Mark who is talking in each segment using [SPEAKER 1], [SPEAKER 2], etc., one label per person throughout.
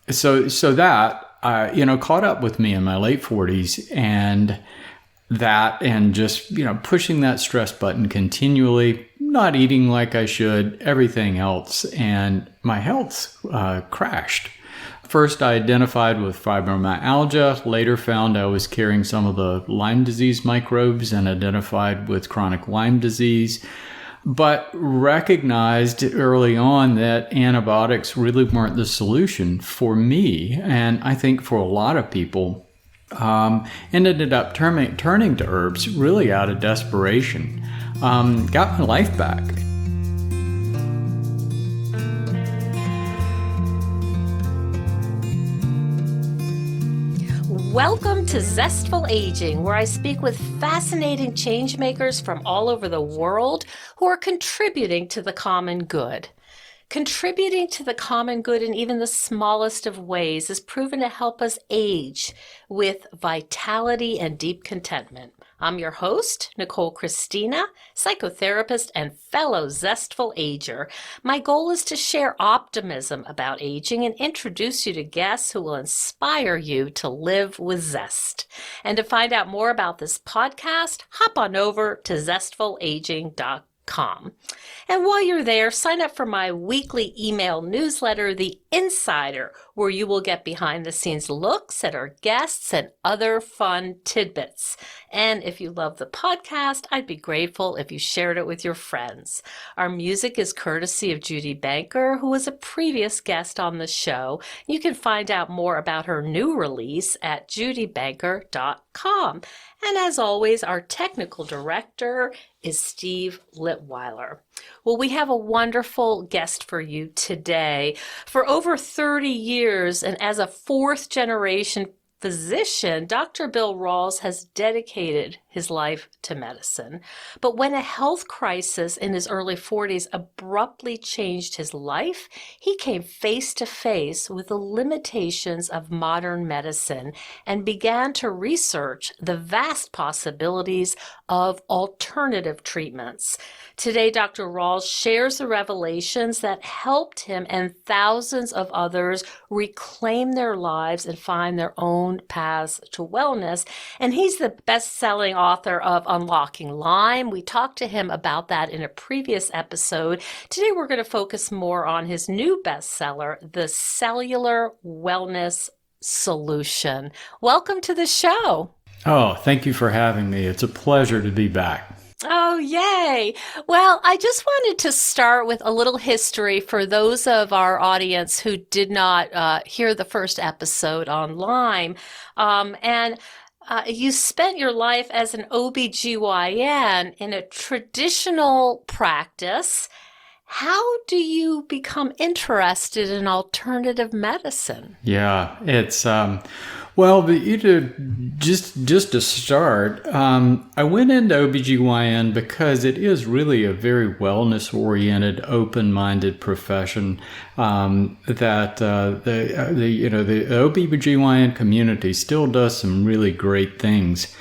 [SPEAKER 1] That caught up with me in my late 40s, and just pushing that stress button continually, not eating like I should, everything else, and my health crashed. First, I identified with fibromyalgia, later found I was carrying some of the Lyme disease microbes and identified with chronic Lyme disease, but recognized early on that antibiotics really weren't the solution for me, and I think for a lot of people, and ended up turning to herbs really out of desperation. Got my life back.
[SPEAKER 2] Welcome to Zestful Aging, where I speak with fascinating changemakers from all over the world who are contributing to the common good. Contributing to the common good in even the smallest of ways is proven to help us age with vitality and deep contentment. I'm your host, Nicole Christina, psychotherapist and fellow Zestful Ager. My goal is to share optimism about aging and introduce you to guests who will inspire you to live with zest. And to find out more about this podcast, hop on over to zestfulaging.com. And while you're there, sign up for my weekly email newsletter, The Insider, where you will get behind-the-scenes looks at our guests and other fun tidbits. And if you love the podcast, I'd be grateful if you shared it with your friends. Our music is courtesy of Judy Banker, who was a previous guest on the show. You can find out more about her new release at judybanker.com. And as always, our technical director is Steve Litweiler. Well, we have a wonderful guest for you today. For over 30 years, and as a fourth-generation physician, Dr. Bill Rawls has dedicated his life to medicine. But when a health crisis in his early 40s abruptly changed his life, he came face to face with the limitations of modern medicine and began to research the vast possibilities of alternative treatments. Today, Dr. Rawls shares the revelations that helped him and thousands of others reclaim their lives and find their own paths to wellness. And he's the best-selling author of Unlocking Lyme. We talked to him about that in a previous episode. Today, we're going to focus more on his new bestseller, The Cellular Wellness Solution. Welcome to the show.
[SPEAKER 1] Oh, thank you for having me. It's a pleasure to be back.
[SPEAKER 2] Oh, yay. Well, I just wanted to start with a little history for those of our audience who did not hear the first episode on Lyme. You spent your life as an OBGYN in a traditional practice. How do you become interested in alternative medicine?
[SPEAKER 1] Yeah, it's just to start, I went into OBGYN because it is really a very wellness-oriented, open-minded profession. The OBGYN community still does some really great things.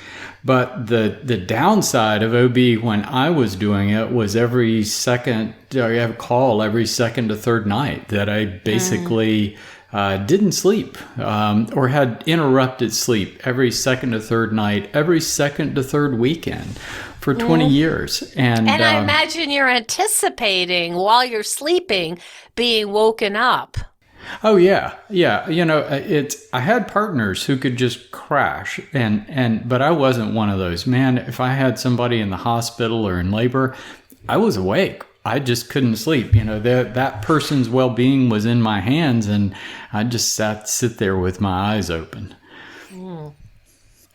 [SPEAKER 1] But the downside of OB when I was doing it was I have a call every second to third night that I basically didn't sleep or had interrupted sleep every second to third night, every second to third weekend for 20 years. And
[SPEAKER 2] I imagine you're anticipating while you're sleeping being woken up.
[SPEAKER 1] Oh yeah. I had partners who could just crash, but I wasn't one of those. Man, if I had somebody in the hospital or in labor, I was awake. I just couldn't sleep. That person's well-being was in my hands, and I just sit there with my eyes open.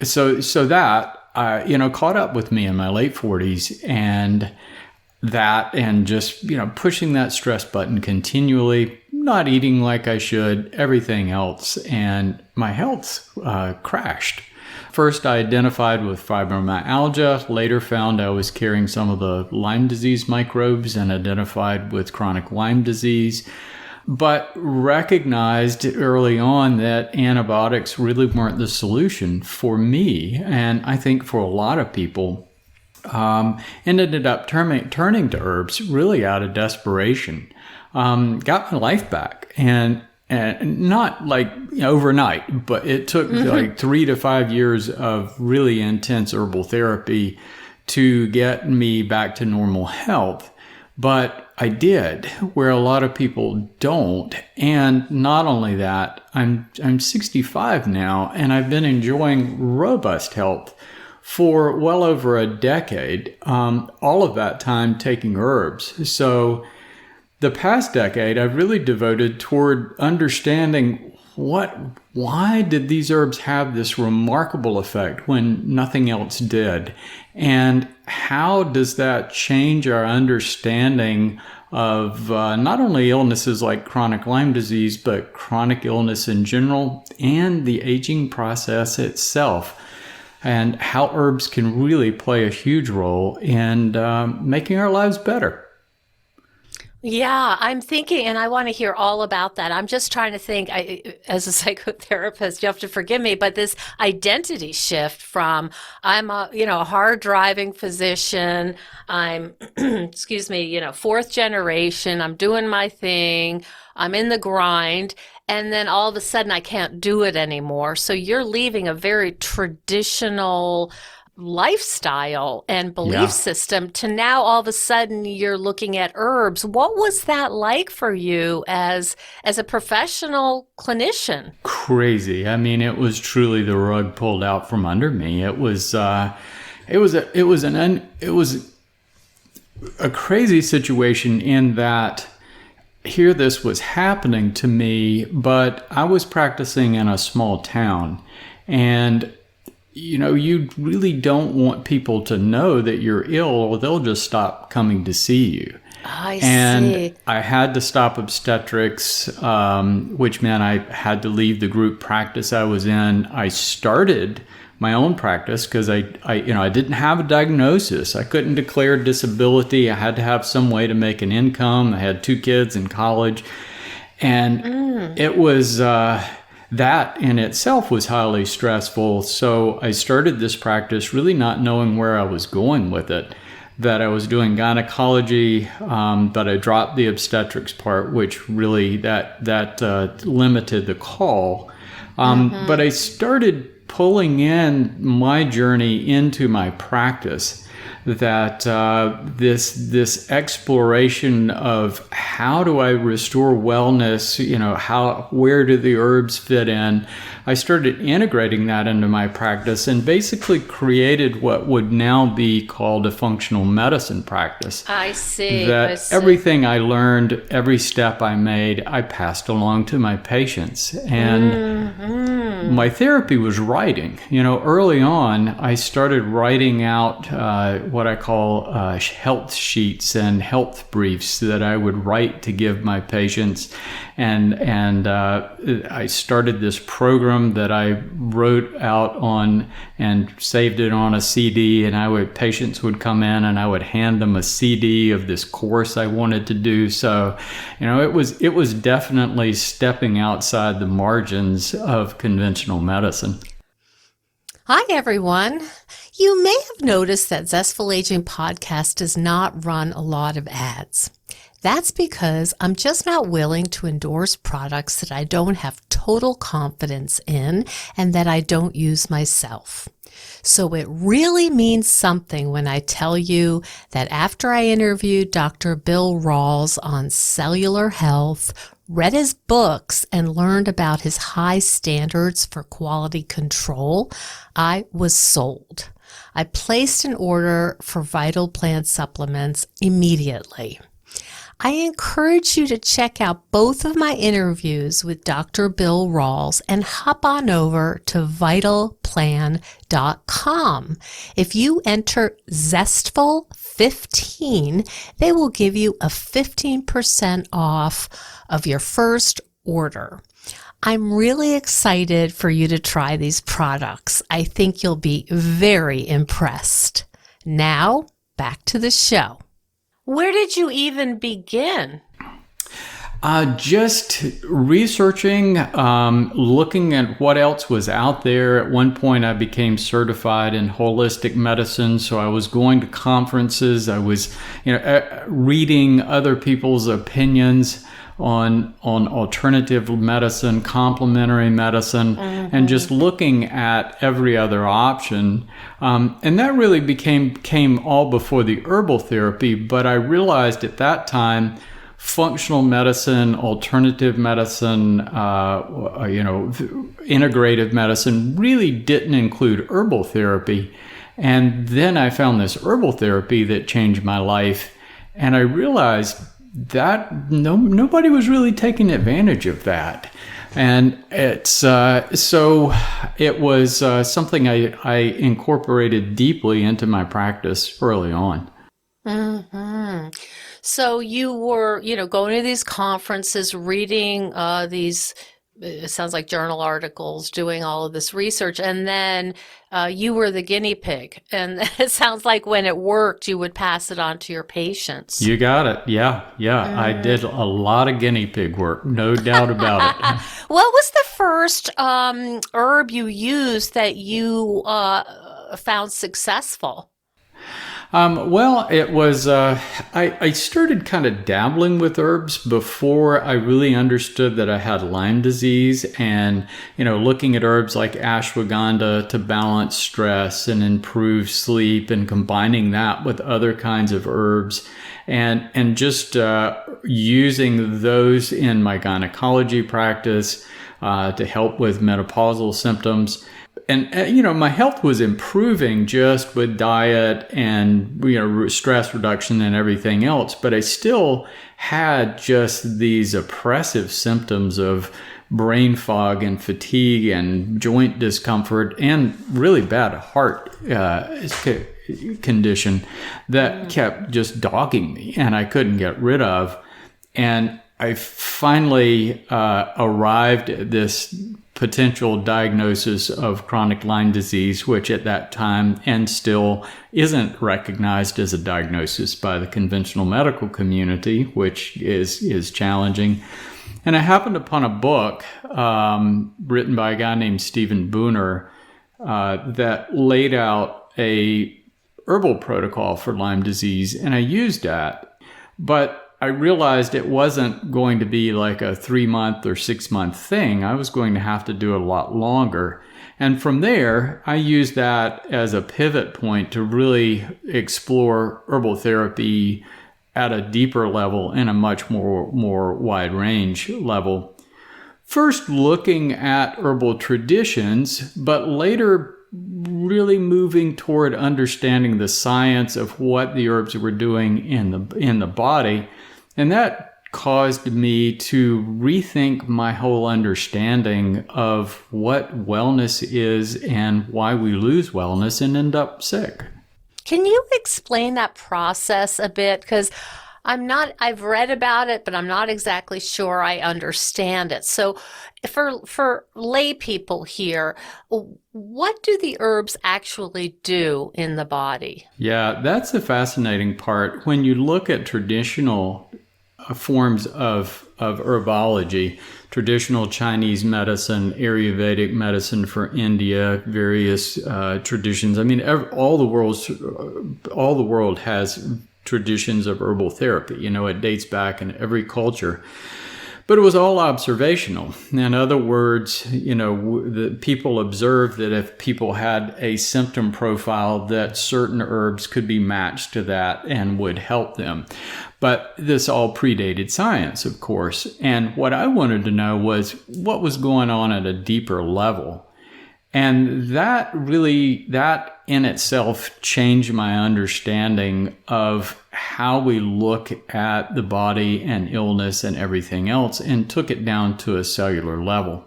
[SPEAKER 1] So that caught up with me in my late 40s, and just pushing that stress button continually, not eating like I should, everything else, and my health crashed. First, I identified with fibromyalgia, later found I was carrying some of the Lyme disease microbes and identified with chronic Lyme disease, but recognized early on that antibiotics really weren't the solution for me, and I think for a lot of people, and ended up turning to herbs really out of desperation. Got my life back, and and not like overnight, but it took like 3 to 5 years of really intense herbal therapy to get me back to normal health. But I did, where a lot of people don't. And not only that, I'm 65 now, and I've been enjoying robust health for well over a decade. All of that time taking herbs. So the past decade, I've really devoted toward understanding why did these herbs have this remarkable effect when nothing else did? And how does that change our understanding of not only illnesses like chronic Lyme disease, but chronic illness in general and the aging process itself, and how herbs can really play a huge role in making our lives better?
[SPEAKER 2] Yeah, I'm thinking, and I want to hear all about that. I'm just trying to think, as a psychotherapist, you have to forgive me, but this identity shift from I'm a hard driving physician, I'm, excuse me, fourth generation, I'm doing my thing, I'm in the grind, and then all of a sudden I can't do it anymore. So you're leaving a very traditional lifestyle and belief system to now all of a sudden you're looking at herbs. What was that like for you as a professional clinician?
[SPEAKER 1] Crazy. I mean, it was truly the rug pulled out from under me. It was a crazy situation in that here this was happening to me, but I was practicing in a small town, and you really don't want people to know that you're ill, or they'll just stop coming to see you.
[SPEAKER 2] I
[SPEAKER 1] And
[SPEAKER 2] see.
[SPEAKER 1] I had to stop obstetrics, which meant I had to leave the group practice I was in. I started my own practice because I didn't have a diagnosis. I couldn't declare disability. I had to have some way to make an income. I had 2 kids in college, and it was that in itself was highly stressful. So I started this practice really not knowing where I was going with it, that I was doing gynecology, but I dropped the obstetrics part, which really that limited the call. But I started pulling in my journey into my practice, that this exploration of how do I restore wellness, where do the herbs fit in? I started integrating that into my practice and basically created what would now be called a functional medicine practice.
[SPEAKER 2] I see.
[SPEAKER 1] Everything I learned, every step I made, I passed along to my patients. And my therapy was writing. Early on, I started writing out what I call health sheets and health briefs that I would write to give my patients. And I started this program that I wrote out on and saved it on a CD, and patients would come in and I would hand them a CD of this course I wanted to do. So, it was definitely stepping outside the margins of conventional medicine.
[SPEAKER 2] Hi, everyone. You may have noticed that Zestful Aging Podcast does not run a lot of ads. That's because I'm just not willing to endorse products that I don't have total confidence in and that I don't use myself. So it really means something when I tell you that after I interviewed Dr. Bill Rawls on cellular health, read his books, and learned about his high standards for quality control, I was sold. I placed an order for Vital Plant supplements immediately. I encourage you to check out both of my interviews with Dr. Bill Rawls and hop on over to vitalplan.com. If you enter Zestful15, they will give you a 15% off of your first order. I'm really excited for you to try these products. I think you'll be very impressed. Now, back to the show. Where did you even begin?
[SPEAKER 1] Just researching, looking at what else was out there. At one point, I became certified in holistic medicine, so I was going to conferences. I was, reading other people's opinions on alternative medicine, complementary medicine, and just looking at every other option. And that really came all before the herbal therapy. But I realized at that time, functional medicine, alternative medicine, integrative medicine really didn't include herbal therapy. And then I found this herbal therapy that changed my life. And I realized that nobody was really taking advantage of that. And it's so it was something I incorporated deeply into my practice early on.
[SPEAKER 2] Mm-hmm. So you were, going to these conferences, reading these, it sounds like journal articles, doing all of this research, and then you were the guinea pig. And it sounds like when it worked, you would pass it on to your patients.
[SPEAKER 1] You got it. Yeah. I did a lot of guinea pig work, no doubt about it.
[SPEAKER 2] What was the first herb you used that you found successful?
[SPEAKER 1] Well, it was, I started kind of dabbling with herbs before I really understood that I had Lyme disease, and, looking at herbs like ashwagandha to balance stress and improve sleep, and combining that with other kinds of herbs, and just using those in my gynecology practice to help with menopausal symptoms. And, my health was improving just with diet and, stress reduction and everything else. But I still had just these oppressive symptoms of brain fog and fatigue and joint discomfort and really bad heart condition that kept just dogging me and I couldn't get rid of. And I finally arrived at this potential diagnosis of chronic Lyme disease, which at that time and still isn't recognized as a diagnosis by the conventional medical community, which is challenging. And I happened upon a book written by a guy named Stephen Booner that laid out a herbal protocol for Lyme disease, and I used that. But I realized it wasn't going to be like a 3-month or 6-month thing. I was going to have to do it a lot longer. And from there, I used that as a pivot point to really explore herbal therapy at a deeper level and a much more wide range level. First looking at herbal traditions, but later really moving toward understanding the science of what the herbs were doing in the body. And that caused me to rethink my whole understanding of what wellness is and why we lose wellness and end up sick.
[SPEAKER 2] Can you explain that process a bit? Because I've read about it, but I'm not exactly sure I understand it. So for lay people here, what do the herbs actually do in the body?
[SPEAKER 1] Yeah, that's the fascinating part. When you look at traditional forms of herbology, traditional Chinese medicine, Ayurvedic medicine for India, various traditions. I mean, all the world has traditions of herbal therapy. It dates back in every culture. But it was all observational. In other words, the people observed that if people had a symptom profile, that certain herbs could be matched to that and would help them. But this all predated science, of course. And what I wanted to know was what was going on at a deeper level. And that in itself changed my understanding of how we look at the body and illness and everything else, and took it down to a cellular level.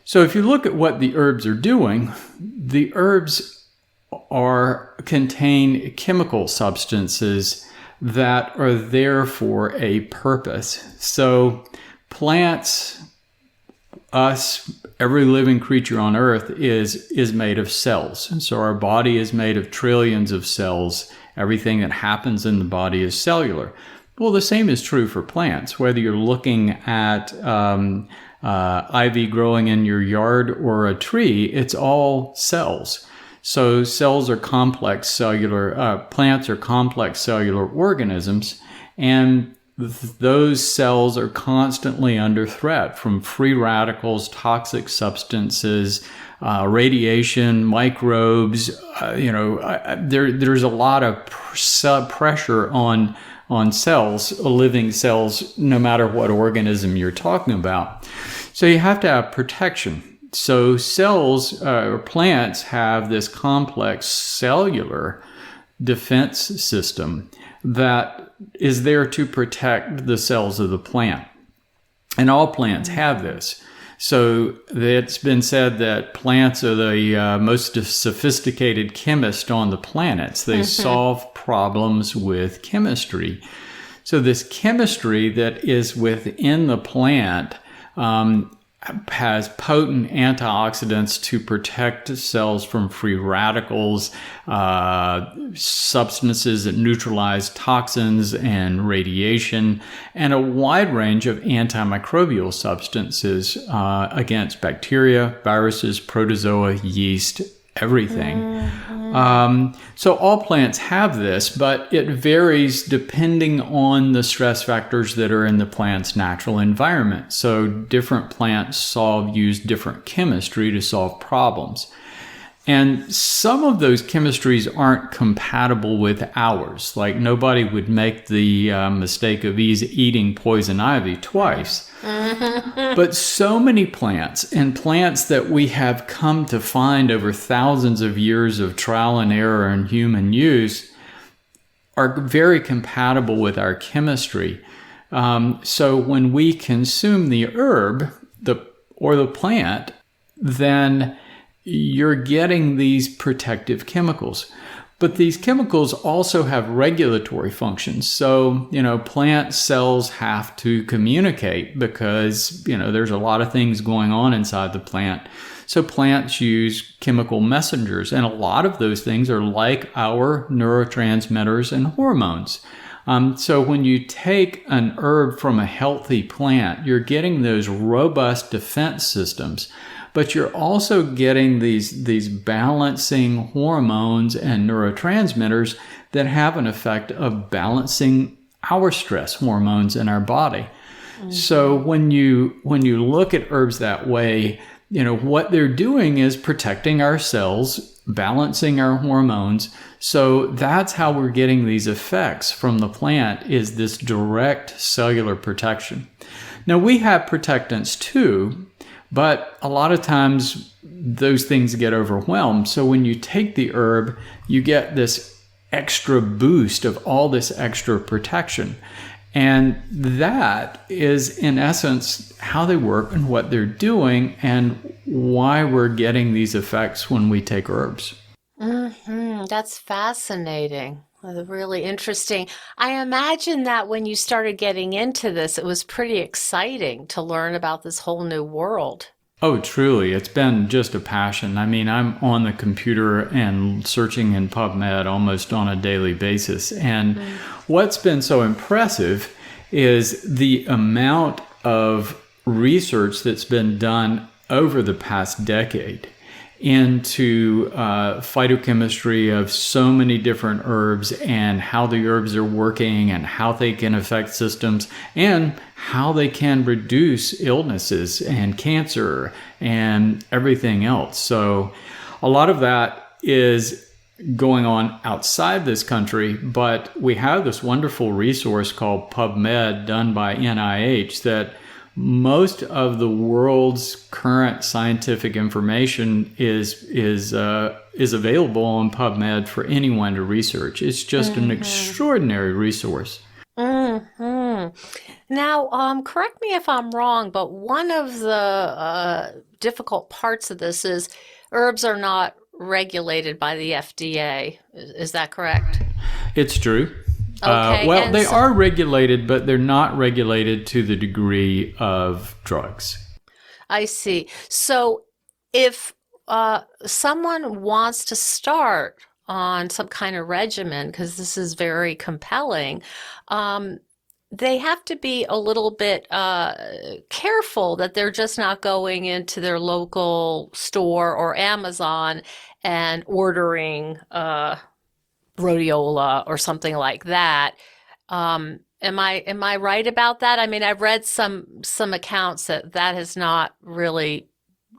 [SPEAKER 1] So if you look at what the herbs are doing, the herbs contain chemical substances that are there for a purpose. So plants, us, every living creature on earth is made of cells. And so our body is made of trillions of cells. Everything that happens in the body is cellular. Well, the same is true for plants. Whether you're looking at ivy growing in your yard or a tree, it's all cells. So cells are complex cellular, plants are complex cellular organisms, and those cells are constantly under threat from free radicals, toxic substances, radiation, microbes. There's a lot of pressure on cells, living cells, no matter what organism you're talking about. So you have to have protection. So cells or plants have this complex cellular defense system that is there to protect the cells of the plant. And all plants have this. So it's been said that plants are the most sophisticated chemists on the planet. They solve problems with chemistry. So this chemistry that is within the plant has potent antioxidants to protect cells from free radicals, substances that neutralize toxins and radiation, and a wide range of antimicrobial substances against bacteria, viruses, protozoa, yeast, everything. So all plants have this, but it varies depending on the stress factors that are in the plant's natural environment. So different plants use different chemistry to solve problems. And some of those chemistries aren't compatible with ours. Like nobody would make the mistake of eating poison ivy twice. But so many plants, and plants that we have come to find over thousands of years of trial and error and human use, are very compatible with our chemistry. So when we consume the herb or the plant, then you're getting these protective chemicals. But these chemicals also have regulatory functions. So, plant cells have to communicate because, there's a lot of things going on inside the plant. So plants use chemical messengers, and a lot of those things are like our neurotransmitters and hormones. So when you take an herb from a healthy plant, you're getting those robust defense systems. But you're also getting these balancing hormones and neurotransmitters that have an effect of balancing our stress hormones in our body. So when you look at herbs that way, what they're doing is protecting our cells, balancing our hormones. So that's how we're getting these effects from the plant, is this direct cellular protection. Now we have protectants too, but a lot of times those things get overwhelmed. So when you take the herb, you get this extra boost of all this extra protection. And that is, in essence, how they work and what they're doing and why we're getting these effects when we take herbs.
[SPEAKER 2] That's fascinating. Really interesting. I imagine that when you started getting into this, it was pretty exciting to learn about this whole new world.
[SPEAKER 1] Oh, truly. It's been just a passion. I mean, I'm on the computer and searching in PubMed almost on a daily basis. And what's been so impressive is the amount of research that's been done over the past decade into phytochemistry of so many different herbs and how the herbs are working and how they can affect systems and how they can reduce illnesses and cancer and everything else. So a lot of that is going on outside this country, but we have this wonderful resource called PubMed done by NIH that most of the world's current scientific information is available on PubMed for anyone to research. It's just an extraordinary resource.
[SPEAKER 2] Now, correct me if I'm wrong, but one of the difficult parts of this is herbs are not regulated by the FDA. Is that correct?
[SPEAKER 1] It's true.
[SPEAKER 2] Okay,
[SPEAKER 1] they are regulated, but they're not regulated to the degree of drugs.
[SPEAKER 2] I see. So if someone wants to start on some kind of regimen, because this is very compelling, they have to be a little bit careful that they're just not going into their local store or Amazon and ordering rhodiola or something like that. Am I right about that? I mean, I've read some accounts that has not really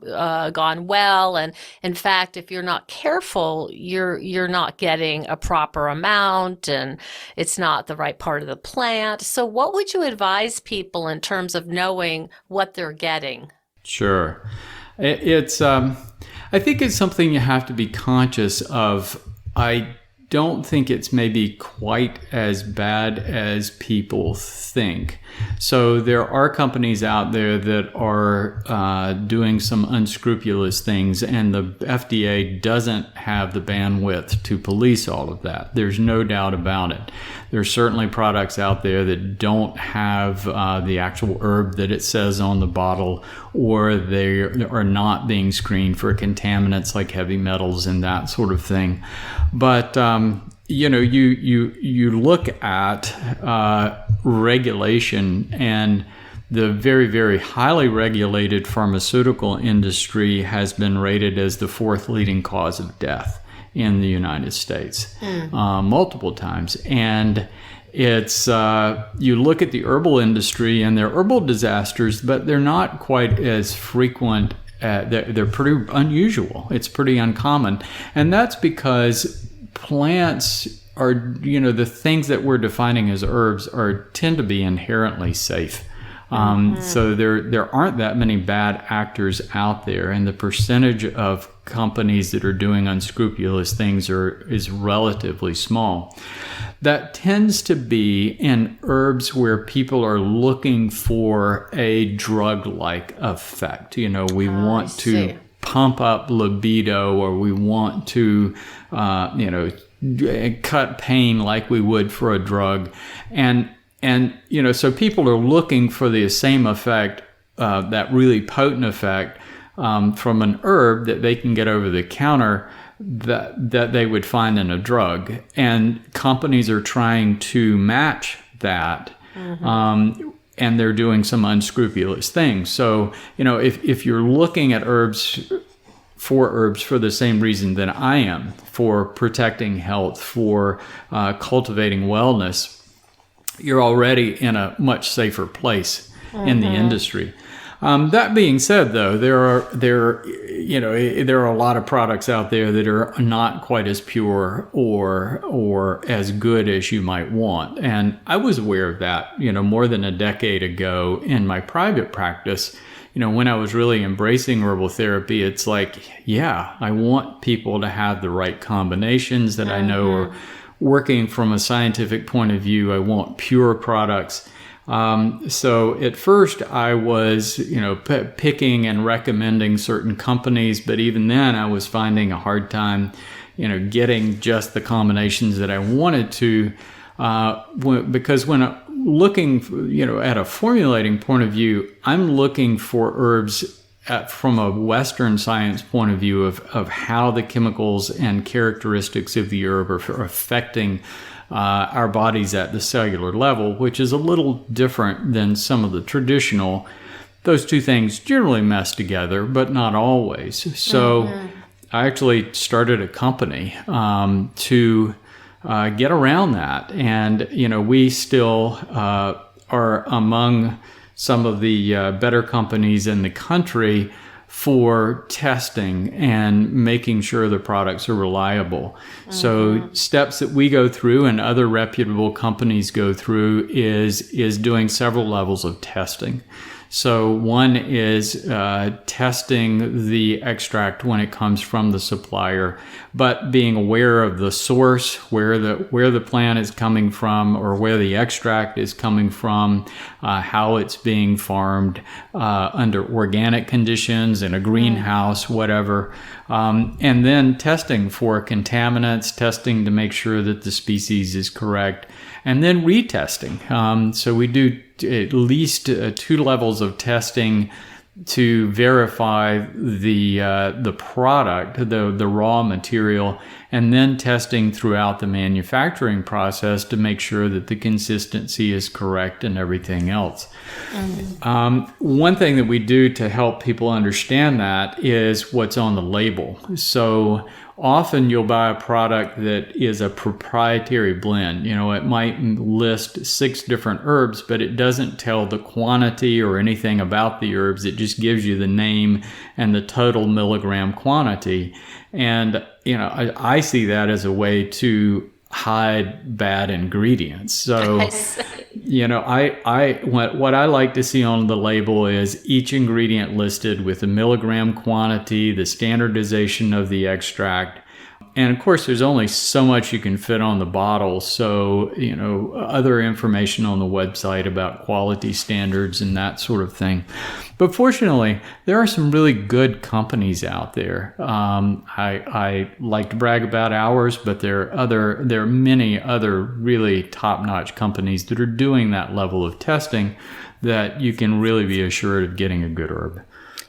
[SPEAKER 2] gone well, and in fact, if you're not careful, you're not getting a proper amount, and it's not the right part of the plant. So, what would you advise people in terms of knowing what they're getting?
[SPEAKER 1] Sure. It's I think it's something you have to be conscious of. I don't think it's maybe quite as bad as people think. So there are companies out there that are doing some unscrupulous things, and the FDA doesn't have the bandwidth to police all of that. There's no doubt about it. There's certainly products out there that don't have the actual herb that it says on the bottle, or they are not being screened for contaminants like heavy metals and that sort of thing. But you look at regulation, and the very, very highly regulated pharmaceutical industry has been rated as the fourth leading cause of death in the United States multiple times. And it's you look at the herbal industry, and they're herbal disasters, but they're not quite as frequent. They're pretty unusual. It's pretty uncommon. And that's because plants are, the things that we're defining as herbs tend to be inherently safe. So there aren't that many bad actors out there, and the percentage of companies that are doing unscrupulous things is relatively small. That tends to be in herbs where people are looking for a drug-like effect. We want to pump up libido, or we want to, cut pain like we would for a drug. And so people are looking for the same effect, that really potent effect, from an herb that they can get over the counter that they would find in a drug. And companies are trying to match that. And they're doing some unscrupulous things. So, if you're looking at herbs for the same reason that I am, for protecting health, for cultivating wellness, you're already in a much safer place in the industry. That being said, though, there are a lot of products out there that are not quite as pure or as good as you might want. And I was aware of that, more than a decade ago in my private practice. When I was really embracing herbal therapy, it's like, I want people to have the right combinations that I know are working from a scientific point of view. I want pure products. So at first I was, picking and recommending certain companies, but even then I was finding a hard time, getting just the combinations that I wanted to, because when I'm looking, at a formulating point of view, I'm looking for herbs from a Western science point of view of how the chemicals and characteristics of the herb are affecting our bodies at the cellular level, which is a little different than some of the traditional. Those two things generally mess together, but not always. So I actually started a company to get around that. And, we still are among some of the better companies in the country for testing and making sure the products are reliable. So steps that we go through and other reputable companies go through is doing several levels of testing. So one is testing the extract when it comes from the supplier, but being aware of the source, where the plant is coming from, or where the extract is coming from, how it's being farmed under organic conditions in a greenhouse, whatever, and then testing for contaminants, testing to make sure that the species is correct, and then retesting. So we do at least 2 levels of testing to verify the product, the raw material, and then testing throughout the manufacturing process to make sure that the consistency is correct and everything else. One thing that we do to help people understand that is what's on the label. So often you'll buy a product that is a proprietary blend. It might list 6 different herbs, but it doesn't tell the quantity or anything about the herbs. It just gives you the name and the total milligram quantity. And, I see that as a way to hide bad ingredients. So, what I like to see on the label is each ingredient listed with the milligram quantity, the standardization of the extract. And of course, there's only so much you can fit on the bottle. So, other information on the website about quality standards and that sort of thing. But fortunately, there are some really good companies out there. I like to brag about ours, but there are many other really top-notch companies that are doing that level of testing that you can really be assured of getting a good herb.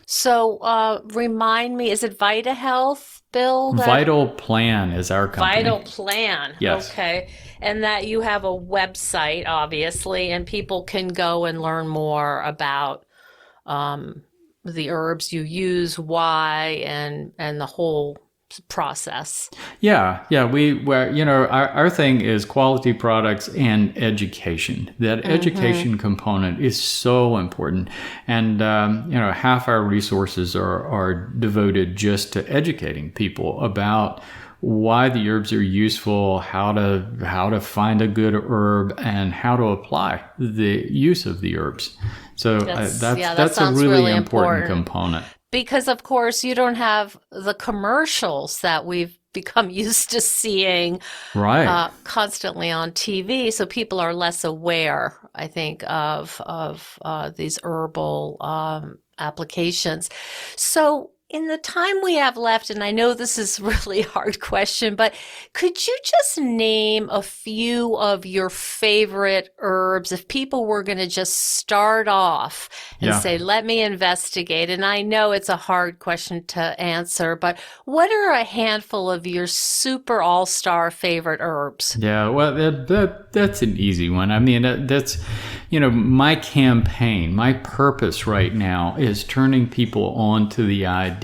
[SPEAKER 2] So remind me, is it VitaHealth, Bill?
[SPEAKER 1] Vital Plan is our company.
[SPEAKER 2] Vital Plan.
[SPEAKER 1] Yes.
[SPEAKER 2] Okay. And that you have a website, obviously, and people can go and learn more about the herbs you use, why, and the whole process.
[SPEAKER 1] Yeah. Our thing is quality products and education. That education component is so important. And, half our resources are devoted just to educating people about why the herbs are useful, how to find a good herb, and how to apply the use of the herbs. So that's a really important component.
[SPEAKER 2] Because, of course, you don't have the commercials that we've become used to seeing constantly on TV. So people are less aware, I think, of these herbal applications. So in the time we have left, and I know this is a really hard question, but could you just name a few of your favorite herbs if people were going to just start off and say, let me investigate? And I know it's a hard question to answer, but what are a handful of your super all-star favorite herbs?
[SPEAKER 1] Yeah, well, that's an easy one. I mean, that's, my campaign, my purpose right now is turning people on to the idea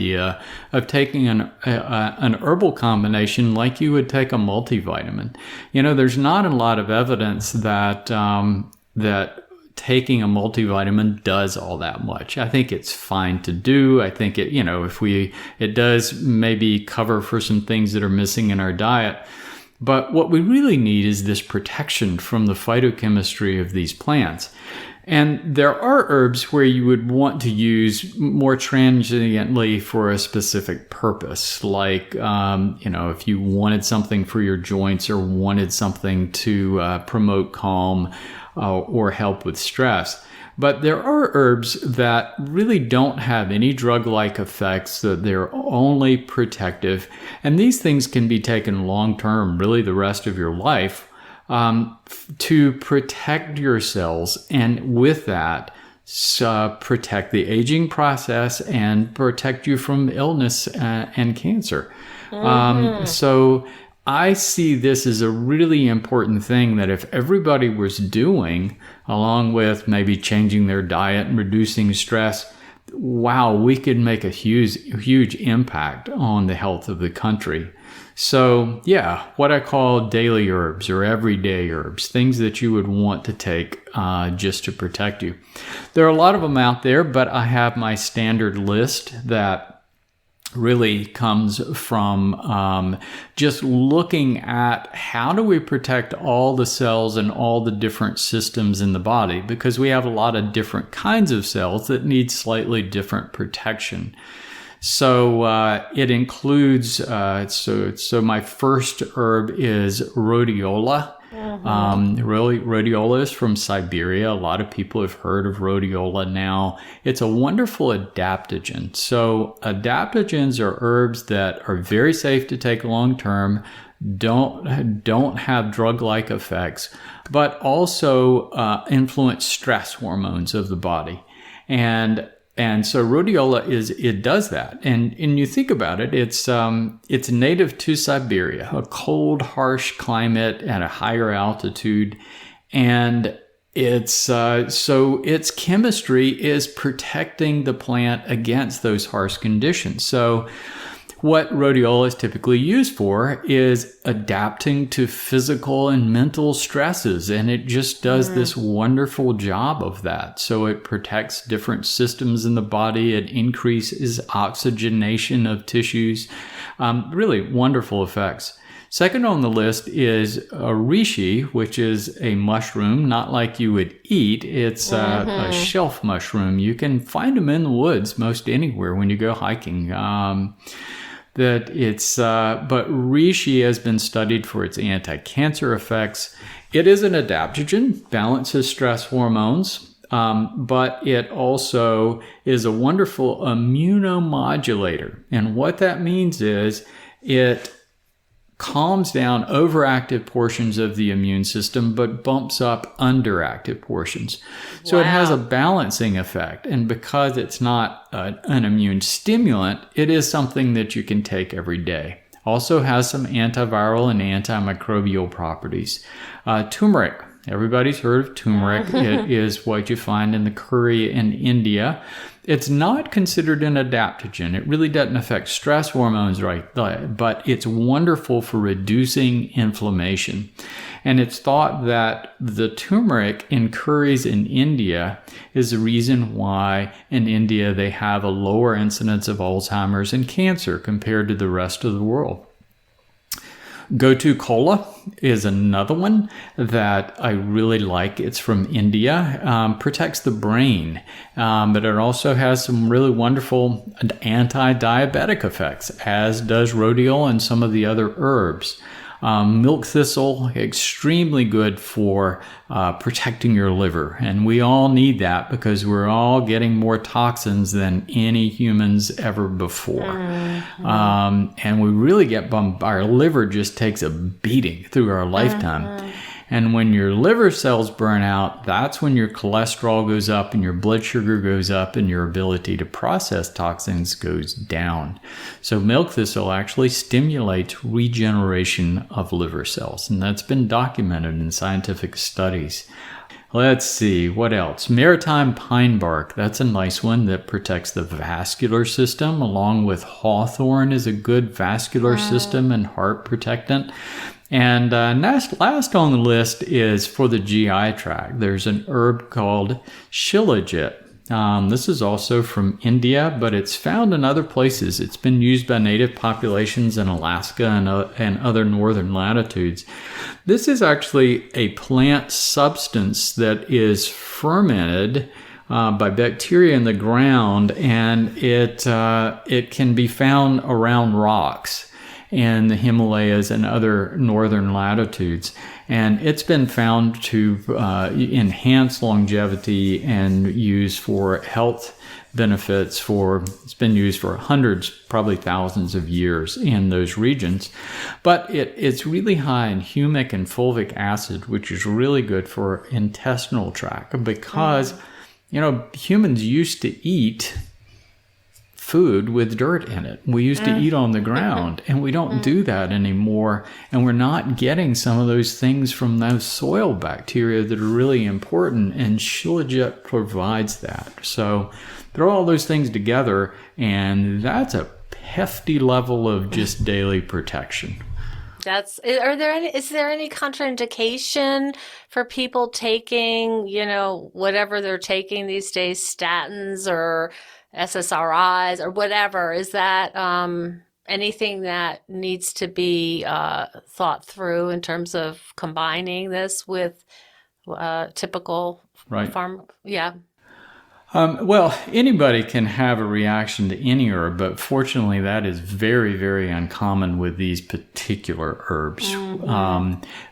[SPEAKER 1] of taking an herbal combination like you would take a multivitamin. There's not a lot of evidence that taking a multivitamin does all that much. I think it's fine to do. I think it does maybe cover for some things that are missing in our diet. But what we really need is this protection from the phytochemistry of these plants. And there are herbs where you would want to use more transiently for a specific purpose, like, if you wanted something for your joints or wanted something to promote calm or help with stress. But there are herbs that really don't have any drug-like effects, that they're only protective. And these things can be taken long-term, really the rest of your life, to protect your cells, and with that, protect the aging process and protect you from illness and cancer. So I see this as a really important thing that if everybody was doing, along with maybe changing their diet and reducing stress, wow, we could make a huge impact on the health of the country. So what I call daily herbs or everyday herbs, things that you would want to take just to protect you. There are a lot of them out there, but I have my standard list that really comes from just looking at how do we protect all the cells and all the different systems in the body, because we have a lot of different kinds of cells that need slightly different protection. So it includes, so my first herb is rhodiola. Rhodiola is from Siberia. A lot of people have heard of rhodiola now. It's a wonderful adaptogen. So adaptogens are herbs that are very safe to take long term, don't have drug-like effects, but also influence stress hormones of the body. And so rhodiola it does that. And you think about it, it's native to Siberia, a cold, harsh climate at a higher altitude. And so its chemistry is protecting the plant against those harsh conditions. So what rhodiola is typically used for is adapting to physical and mental stresses, and it just does this wonderful job of that. So it protects different systems in the body, it increases oxygenation of tissues, really wonderful effects. Second on the list is reishi, which is a mushroom, not like you would eat. It's a shelf mushroom. You can find them in the woods most anywhere when you go hiking. But reishi has been studied for its anti-cancer effects. It is an adaptogen, balances stress hormones, but it also is a wonderful immunomodulator. And what that means is it calms down overactive portions of the immune system, but bumps up underactive portions. So It has a balancing effect. And because it's not an immune stimulant, it is something that you can take every day. Also has some antiviral and antimicrobial properties. Turmeric. Everybody's heard of turmeric. It is what you find in the curry in India. It's not considered an adaptogen. It really doesn't affect stress hormones, right? But it's wonderful for reducing inflammation. And it's thought that the turmeric in curries in India is the reason why in India they have a lower incidence of Alzheimer's and cancer compared to the rest of the world. Gotu kola is another one that I really like. It's from India. Protects the brain, but it also has some really wonderful anti-diabetic effects, as does rhodiola and some of the other herbs. Milk thistle, extremely good for protecting your liver. And we all need that because we're all getting more toxins than any humans ever before. And we really get our liver just takes a beating through our lifetime. And when your liver cells burn out, that's when your cholesterol goes up and your blood sugar goes up and your ability to process toxins goes down. So milk thistle actually stimulates regeneration of liver cells, and that's been documented in scientific studies. Let's see, what else? Maritime pine bark, that's a nice one that protects the vascular system, along with hawthorn is a good vascular system and heart protectant. And last on the list is for the GI tract. There's an herb called shilajit. This is also from India, but it's found in other places. It's been used by native populations in Alaska and other northern latitudes. This is actually a plant substance that is fermented by bacteria in the ground, and it can be found around rocks in the Himalayas and other northern latitudes. And it's been found to enhance longevity and use for health benefits it's been used for hundreds, probably thousands of years in those regions. But it's really high in humic and fulvic acid, which is really good for intestinal tract because, humans used to eat food with dirt in it. We used to eat on the ground, and we don't do that anymore. And we're not getting some of those things from those soil bacteria that are really important, and shilajit provides that. So throw all those things together, and that's a hefty level of just daily protection.
[SPEAKER 2] Is there any contraindication for people taking, whatever they're taking these days, statins or SSRIs or whatever? Is that anything that needs to be thought through in terms of combining this with typical farm? Yeah.
[SPEAKER 1] Well, anybody can have a reaction to any herb, but fortunately that is very, very uncommon with these particular herbs.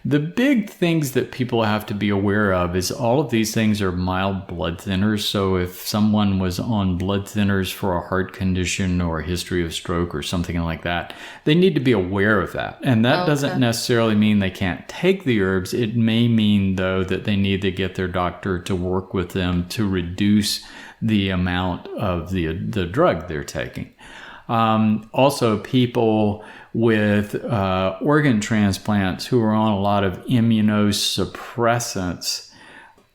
[SPEAKER 1] The big things that people have to be aware of is all of these things are mild blood thinners. So if someone was on blood thinners for a heart condition or a history of stroke or something like that, they need to be aware of that. And that doesn't necessarily mean they can't take the herbs. It may mean, though, that they need to get their doctor to work with them to reduce the amount of the drug they're taking. Also, people with organ transplants who are on a lot of immunosuppressants,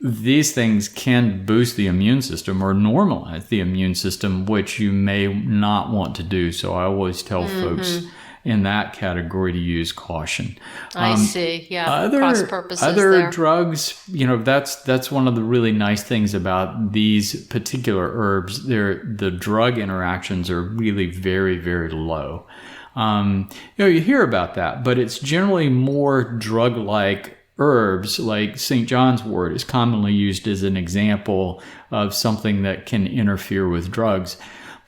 [SPEAKER 1] these things can boost the immune system or normalize the immune system, which you may not want to do. So I always tell folks in that category to use caution.
[SPEAKER 2] I see. Yeah. Cross purposes
[SPEAKER 1] other
[SPEAKER 2] there.
[SPEAKER 1] drugs, that's one of the really nice things about these particular herbs. The drug interactions are really very, very low. You hear about that, but it's generally more drug-like herbs, like St. John's wort is commonly used as an example of something that can interfere with drugs.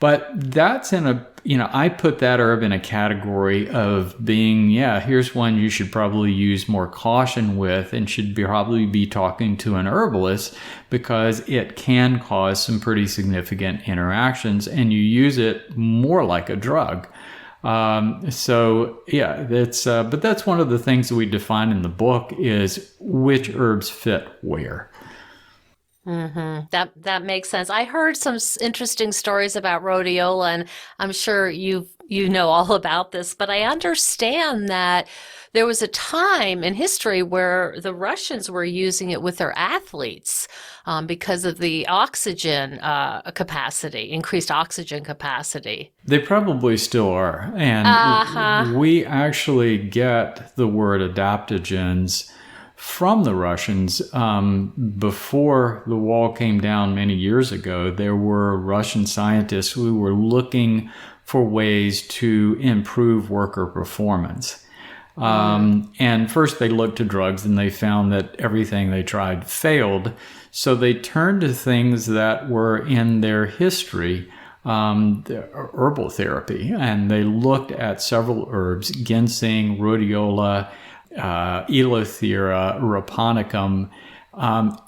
[SPEAKER 1] But that's I put that herb in a category of being, here's one you should probably use more caution with and should probably be talking to an herbalist, because it can cause some pretty significant interactions and you use it more like a drug. But that's one of the things that we define in the book is which herbs fit where.
[SPEAKER 2] That makes sense. I heard some interesting stories about rhodiola, and I'm sure you know all about this, but I understand that there was a time in history where the Russians were using it with their athletes because of the oxygen capacity, increased oxygen capacity.
[SPEAKER 1] They probably still are. And we actually get the word adaptogens from the Russians. Before the wall came down many years ago, there were Russian scientists who were looking for ways to improve worker performance. And first they looked to drugs and they found that everything they tried failed. So they turned to things that were in their history, the herbal therapy. And they looked at several herbs, ginseng, rhodiola, Eleuthera, Raponicum,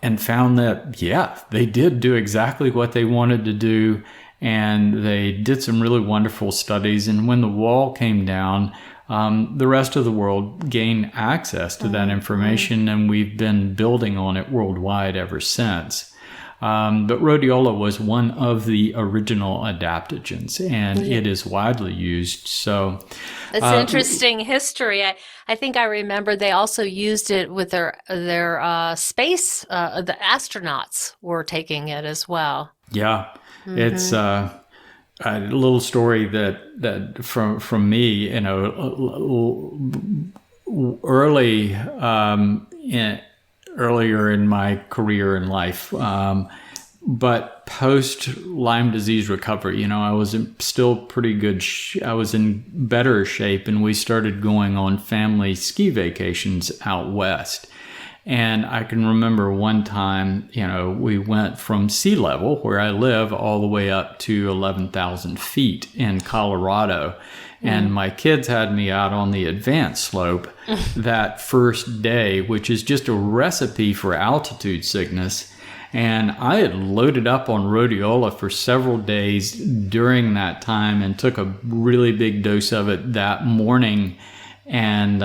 [SPEAKER 1] and found that, they did do exactly what they wanted to do. And they did some really wonderful studies. And when the wall came down, the rest of the world gained access to that information, and we've been building on it worldwide ever since. But rhodiola was one of the original adaptogens, and it is widely used. So
[SPEAKER 2] it's interesting history. I think I remember they also used it with their space. The astronauts were taking it as well.
[SPEAKER 1] Yeah, it's a little story that from me, earlier in my career in life, but post Lyme disease recovery, I was still pretty good. I was in better shape, and we started going on family ski vacations out west. And I can remember one time, we went from sea level, where I live, all the way up to 11,000 feet in Colorado. And my kids had me out on the advanced slope that first day, which is just a recipe for altitude sickness. And I had loaded up on rhodiola for several days during that time and took a really big dose of it that morning. And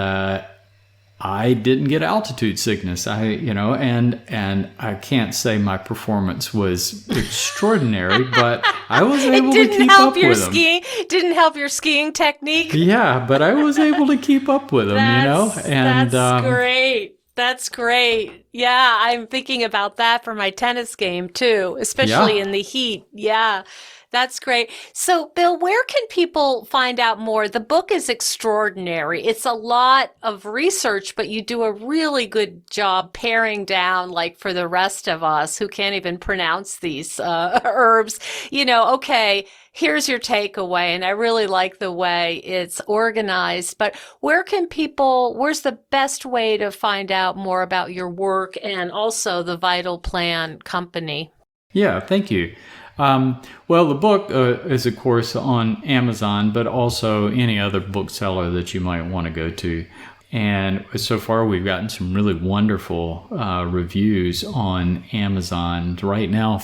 [SPEAKER 1] I didn't get altitude sickness. And I can't say my performance was extraordinary, but I was able to keep up with them.
[SPEAKER 2] Didn't help your skiing technique.
[SPEAKER 1] Yeah, but I was able to keep up with them, And
[SPEAKER 2] that's great. That's great. Yeah, I'm thinking about that for my tennis game too, especially in the heat. Yeah. That's great. So, Bill, where can people find out more? The book is extraordinary. It's a lot of research, but you do a really good job paring down, like for the rest of us who can't even pronounce these herbs, okay, here's your takeaway. And I really like the way it's organized. But where's the best way to find out more about your work and also the Vital Plan company?
[SPEAKER 1] Yeah, thank you. Well, the book is, of course, on Amazon, but also any other bookseller that you might want to go to. And so far, we've gotten some really wonderful reviews on Amazon. Right now,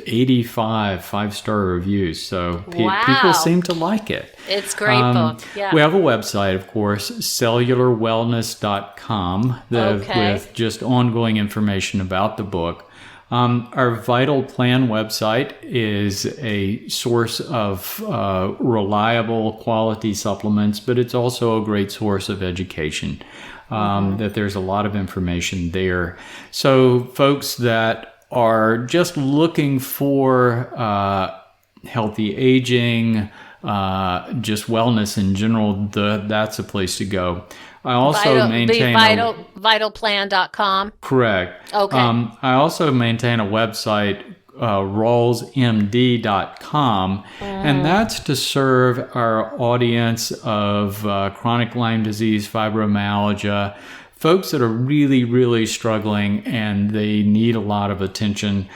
[SPEAKER 1] 85 five-star reviews. So people seem to like it.
[SPEAKER 2] It's a great book. Yeah.
[SPEAKER 1] We have a website, of course, cellularwellness.com, with just ongoing information about the book. Our Vital Plan website is a source of reliable quality supplements, but it's also a great source of education. That there's a lot of information there. So folks that are just looking for healthy aging, just wellness in general, that's a place to go. I also maintain
[SPEAKER 2] vitalplan.com.
[SPEAKER 1] Correct.
[SPEAKER 2] Okay.
[SPEAKER 1] I also maintain a website, rawlsmd.com, and that's to serve our audience of chronic Lyme disease, fibromyalgia, folks that are really, really struggling and they need a lot of attention.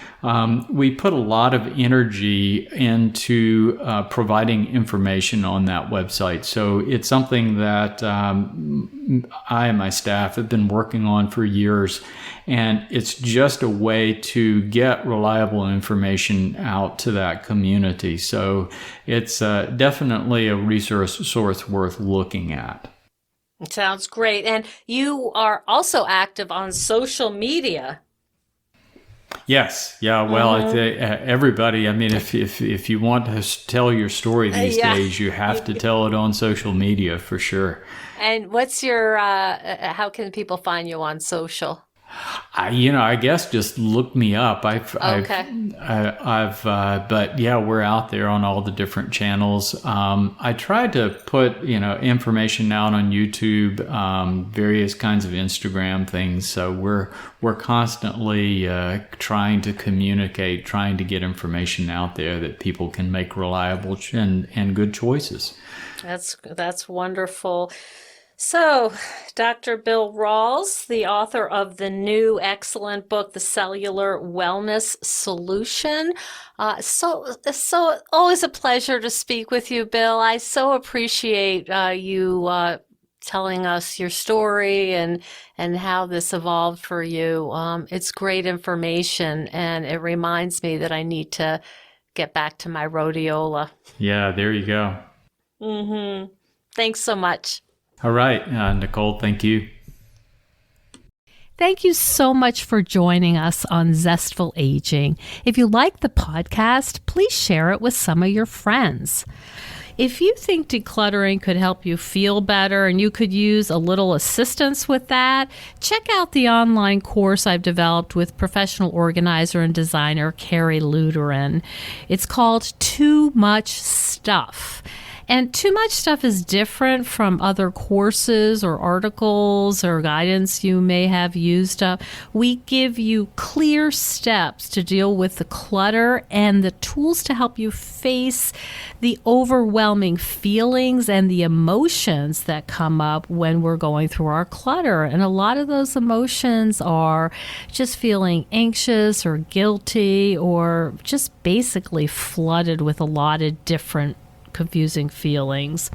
[SPEAKER 1] We put a lot of energy into providing information on that website. So it's something that I and my staff have been working on for years. And it's just a way to get reliable information out to that community. So it's definitely a resource worth looking at.
[SPEAKER 2] Sounds great. And you are also active on social media.
[SPEAKER 1] Yes. Yeah. Well, I think everybody, I mean, if you want to tell your story these days, you have to tell it on social media for sure.
[SPEAKER 2] And what's your, how can people find you on social?
[SPEAKER 1] I guess just look me up. But yeah, we're out there on all the different channels. I try to put, information out on YouTube, various kinds of Instagram things. So we're constantly trying to communicate, trying to get information out there that people can make reliable and good choices.
[SPEAKER 2] That's wonderful. So, Dr. Bill Rawls, the author of the new excellent book, The Cellular Wellness Solution. So always a pleasure to speak with you, Bill. I so appreciate you telling us your story and how this evolved for you. It's great information, and it reminds me that I need to get back to my rhodiola.
[SPEAKER 1] Yeah, there you go.
[SPEAKER 2] Thanks so much.
[SPEAKER 1] All right, Nicole, thank you.
[SPEAKER 3] Thank you so much for joining us on Zestful Aging. If you like the podcast, please share it with some of your friends. If you think decluttering could help you feel better and you could use a little assistance with that, check out the online course I've developed with professional organizer and designer Carrie Luderin. It's called Too Much Stuff. And Too Much Stuff is different from other courses or articles or guidance you may have used up. We give you clear steps to deal with the clutter and the tools to help you face the overwhelming feelings and the emotions that come up when we're going through our clutter. And a lot of those emotions are just feeling anxious or guilty or just basically flooded with a lot of different confusing feelings.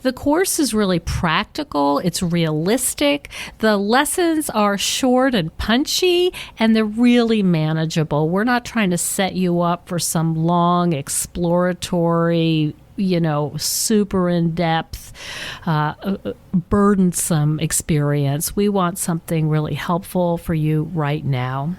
[SPEAKER 3] The course is really practical. It's realistic. The lessons are short and punchy, and they're really manageable. We're not trying to set you up for some long exploratory, super in-depth, burdensome experience. We want something really helpful for you right now.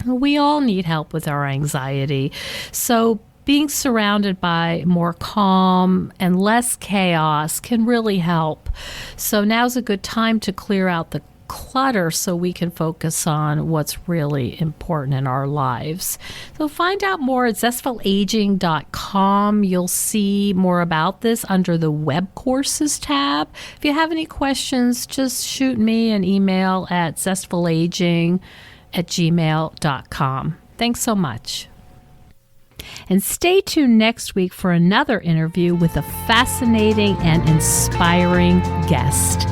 [SPEAKER 3] We all need help with our anxiety. So being surrounded by more calm and less chaos can really help. So now's a good time to clear out the clutter so we can focus on what's really important in our lives. So find out more at zestfulaging.com. You'll see more about this under the web courses tab. If you have any questions, just shoot me an email at zestfulaging@gmail.com. Thanks so much. And stay tuned next week for another interview with a fascinating and inspiring guest.